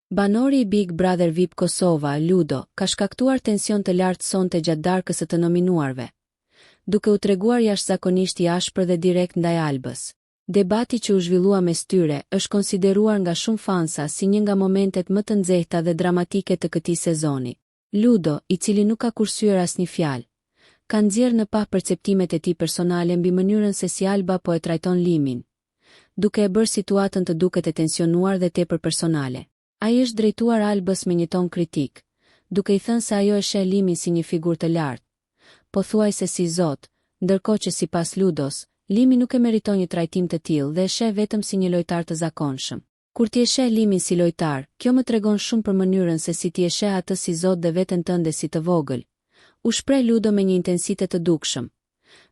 Banori i Big Brother VIP Kosova, Ludo, ka shkaktuar tension të lartë sonte gjatë darkës së të nominuarve, duke u treguar jashtëzakonisht i ashpër dhe direkt ndaj Albës. Debati që u zhvillua mes tyre është konsideruar nga shumë fansa si një nga momentet më të nxehta dhe dramatike të këtij sezoni. Ludo, i cili nuk ka kursyer asnjë fjalë, ka nxjerrë në pa perceptimet e tij personale mbi mënyrën se si Alba po e trajton Limin, duke e bërë situatën të duket e tensionuar dhe tepër personale. Ai është drejtuar Albës me një ton kritik, duke i thënë se ajo e sheh Limin si një figurë të lartë, pothuajse si zot, ndërkohë që sipas Ludos, Limi nuk e meriton një trajtim të tillë dhe e sheh vetëm si një lojtar të zakonshëm. Kur ti e sheh Limin si lojtar, kjo më tregon shumë për mënyrën se si ti e sheh atë si zot dhe veten tënde si të vogël. U shpreh Ludo me një intensitet të dukshëm,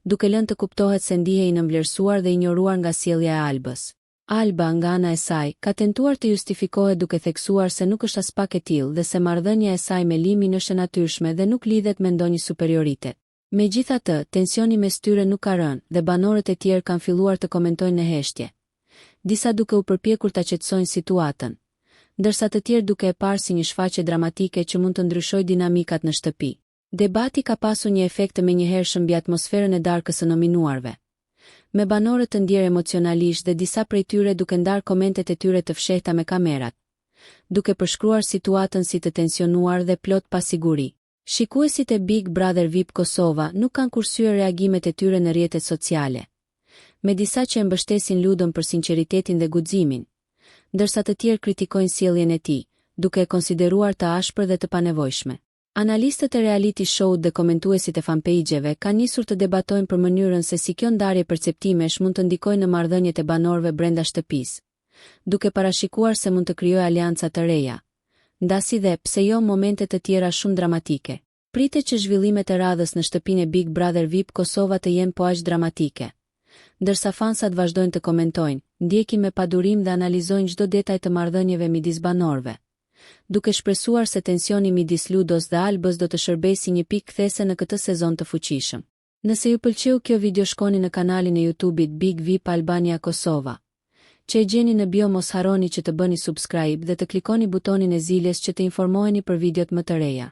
duke lënë të kuptohet se ndihej i nënvlerësuar dhe injoruar nga sjellja e Albës. Alba, nga ana e saj, ka tentuar të justifikohet duke theksuar se nuk është as pak e tillë dhe se marrëdhënia e saj me Limin është e natyrshme dhe nuk lidhet me ndonjë superioritet. Megjithatë, tensioni mes tyre nuk ka rënë dhe banorët e tjerë kanë filluar të komentojnë në heshtje, disa duke u përpjekur ta qetësojnë situatën, ndërsa të tjerë duke e parë si një shfaqje dramatike që mund të ndryshojë dinamikat në shtëpi. Debati ka pasur një efekt të menjëhershëm mbi atmosferën e darkës së nominuarve, me banorët të ndjerë emocionalisht dhe disa prej tyre duke ndarë komentet e tyre të fshehta me kamerat, duke përshkruar situatën si të tensionuar dhe plot pasiguri. Shikuesit e Big Brother VIP Kosova nuk kanë kursyer reagimet e tyre në rrjetet sociale, me disa që e mbështesin Ludon për sinqeritetin dhe guximin, ndërsa të tjerë kritikojnë sjelljen e tij, duke e konsideruar të ashpër dhe të panevojshme. Analistët e reality show dhe komentuesit e fanpage-eve kanë nisur të debatojnë për mënyrën se si kjo ndarje perceptimesh mund të ndikojë në marrëdhëniet e banorëve brenda shtëpisë, duke parashikuar se mund të krijojë alianca të reja, ndasi dhe, pse jo, momente të tjera shumë dramatike. Pritet që zhvillimet e radhës në shtëpinë e Big Brother VIP Kosova të jenë po aq dramatike. Ndërsa fansat vazhdojnë të komentojnë, ndjekin me padurim dhe analizojnë çdo detaj të marrëdhënieve midis banorëve, duke shpresuar se tensioni midis Ludos dhe Albës do të shërbejë si një pikë kthese në këtë sezon të fuqishëm. Nëse ju pëlqeu kjo video, shkoni në kanalin e YouTube-it Big VIP Albania Kosova, që e gjeni në bio. Mos harroni që të bëni subscribe dhe të klikoni butonin e ziljes që të informoheni për videot më të reja.